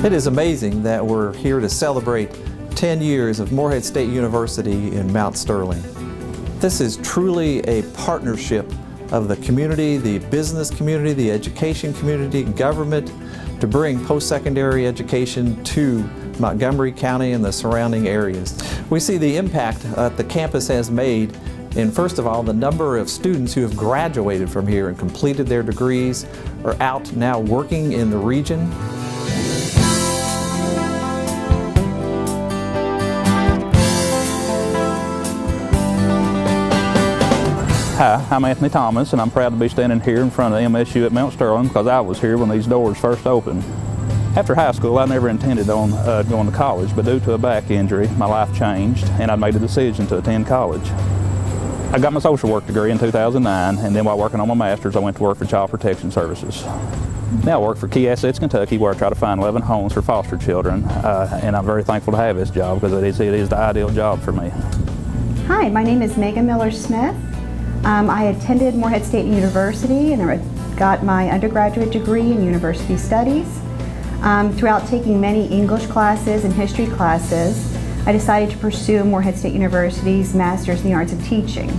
It is amazing that we're here to celebrate 10 years of Morehead State University in Mount Sterling. This is truly a partnership of the community, the business community, the education community, government, to bring post-secondary education to Montgomery County and the surrounding areas. We see the impact that the campus has made in, first of all, the number of students who have graduated from here and completed their degrees are out now working in the region. Hi, I'm Anthony Thomas, and I'm proud to be standing here in front of MSU at Mount Sterling because I was here when these doors first opened. After high school, I never intended on going to college, but due to a back injury, my life changed, and I made a decision to attend college. I got my social work degree in 2009, and then while working on my master's, I went to work for Child Protection Services. Now I work for Key Assets Kentucky, where I try to find 11 homes for foster children, and I'm very thankful to have this job because it is the ideal job for me. Hi, my name is Megan Miller-Smith. I attended Morehead State University and I got my undergraduate degree in university studies. Throughout taking many English classes and history classes, I decided to pursue Morehead State University's Master's in the Arts of Teaching.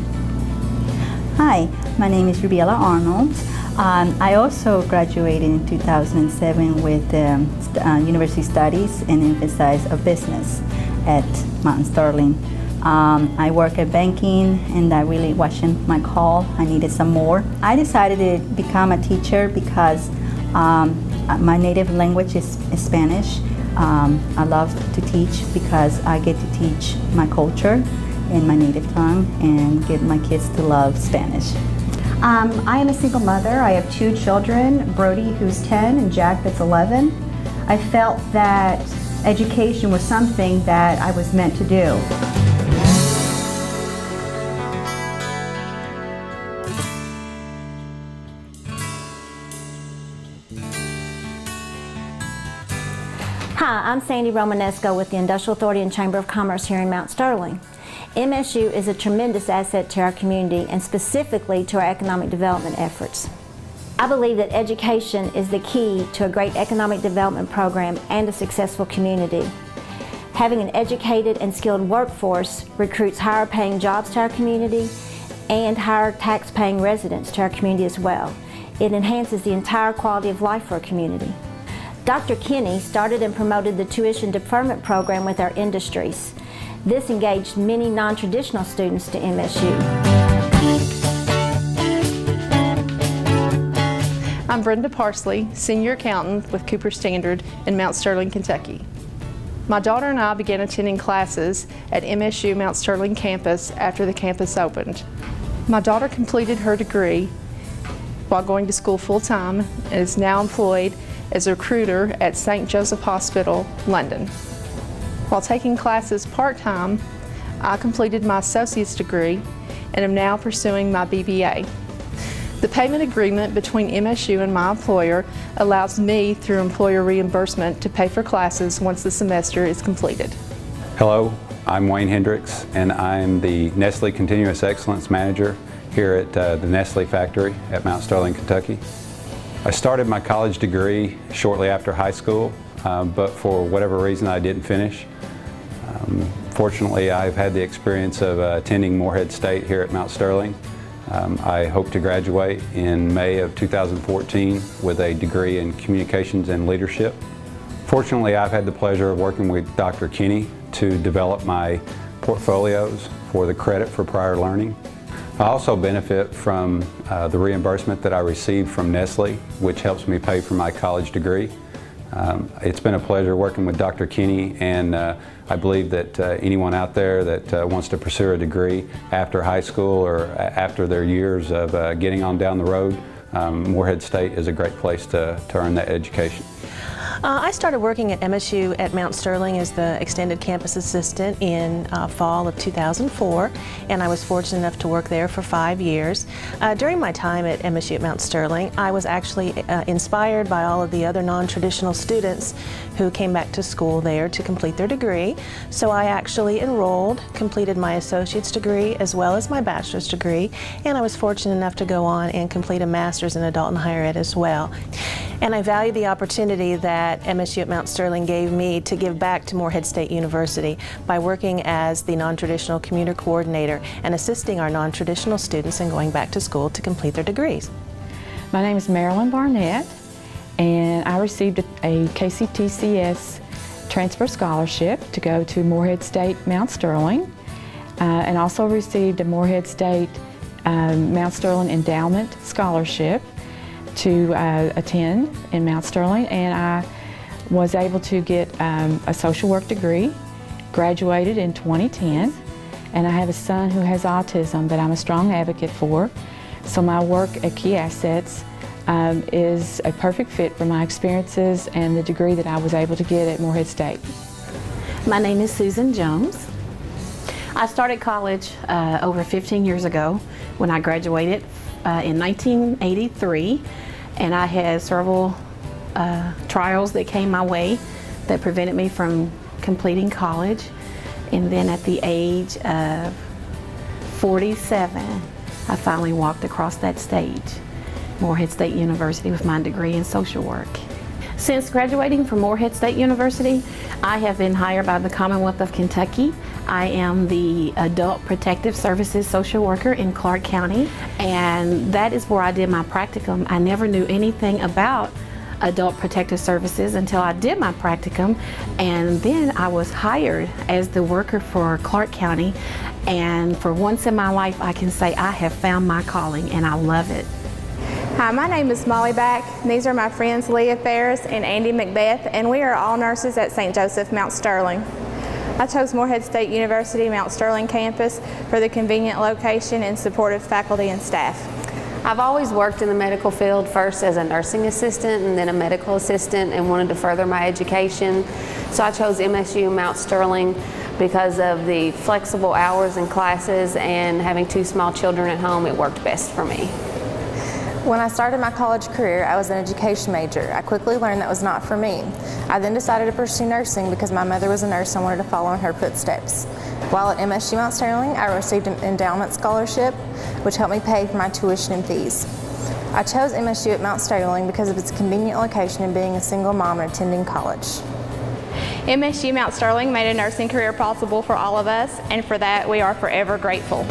Hi, my name is Rubiela Arnold. I also graduated in 2007 with University Studies and emphasized of business at Mount Sterling. I work at banking and that really wasn't my call. I needed some more. I decided to become a teacher because my native language is Spanish. I love to teach because I get to teach my culture in my native tongue and get my kids to love Spanish. I am a single mother. I have 2 children, Brody, who's 10, and Jack, that's 11. I felt that education was something that I was meant to do. Hi, I'm Sandy Romanesco with the Industrial Authority and Chamber of Commerce here in Mount Sterling. MSU is a tremendous asset to our community and specifically to our economic development efforts. I believe that education is the key to a great economic development program and a successful community. Having an educated and skilled workforce recruits higher paying jobs to our community and higher tax paying residents to our community as well. It enhances the entire quality of life for a community. Dr. Kinney started and promoted the tuition deferment program with our industries. This engaged many non-traditional students to MSU. I'm Brenda Parsley, Senior Accountant with Cooper Standard in Mount Sterling, Kentucky. My daughter and I began attending classes at MSU Mount Sterling campus after the campus opened. My daughter completed her degree while going to school full-time and is now employed as a recruiter at St. Joseph Hospital, London. While taking classes part-time, I completed my associate's degree and am now pursuing my BBA. The payment agreement between MSU and my employer allows me, through employer reimbursement, to pay for classes once the semester is completed. Hello, I'm Wayne Hendrix, and I'm the Nestle Continuous Excellence Manager here at the Nestle factory at Mount Sterling, Kentucky. I started my college degree shortly after high school, but for whatever reason I didn't finish. Fortunately, I've had the experience of attending Morehead State here at Mount Sterling. I hope to graduate in May of 2014 with a degree in Communications and Leadership. Fortunately, I've had the pleasure of working with Dr. Kinney to develop my portfolios for the credit for prior learning. I also benefit from the reimbursement that I received from Nestle, which helps me pay for my college degree. It's been a pleasure working with Dr. Kinney, and I believe that anyone out there that wants to pursue a degree after high school or after their years of getting on down the road, Morehead State is a great place to earn that education. I started working at MSU at Mount Sterling as the Extended Campus Assistant in fall of 2004, and I was fortunate enough to work there for 5 years. During my time at MSU at Mount Sterling, I was actually inspired by all of the other non-traditional students who came back to school there to complete their degree. So I actually enrolled, completed my associate's degree as well as my bachelor's degree, and I was fortunate enough to go on and complete a master's in adult and higher ed as well. And I value the opportunity that MSU at Mount Sterling gave me to give back to Morehead State University by working as the non-traditional commuter coordinator and assisting our non-traditional students in going back to school to complete their degrees. My name is Marilyn Barnett, and I received a KCTCS transfer scholarship to go to Morehead State Mount Sterling, and also received a Morehead State Mount Sterling Endowment Scholarship to attend in Mount Sterling, and I was able to get a social work degree, graduated in 2010, and I have a son who has autism that I'm a strong advocate for, so my work at Key Assets is a perfect fit for my experiences and the degree that I was able to get at Morehead State. My name is Susan Jones. I started college over 15 years ago when I graduated in 1983, and I had several trials that came my way that prevented me from completing college. And then at the age of 47, I finally walked across that stage, Morehead State University, with my degree in social work. Since graduating from Morehead State University, I have been hired by the Commonwealth of Kentucky. I am the Adult Protective Services social worker in Clark County, and that is where I did my practicum. I never knew anything about Adult Protective Services until I did my practicum, and then I was hired as the worker for Clark County, and for once in my life I can say I have found my calling and I love it. Hi, my name is Molly Back. These are my friends Leah Ferris and Andy McBeth, and we are all nurses at St. Joseph Mount Sterling. I chose Morehead State University Mount Sterling campus for the convenient location and supportive faculty and staff. I've always worked in the medical field, first as a nursing assistant and then a medical assistant, and wanted to further my education. So I chose MSU Mount Sterling because of the flexible hours and classes, and having 2 small children at home, it worked best for me. When I started my college career, I was an education major. I quickly learned that was not for me. I then decided to pursue nursing because my mother was a nurse and I wanted to follow in her footsteps. While at MSU Mount Sterling, I received an endowment scholarship, which helped me pay for my tuition and fees. I chose MSU at Mount Sterling because of its convenient location and being a single mom and attending college. MSU Mount Sterling made a nursing career possible for all of us, and for that we are forever grateful.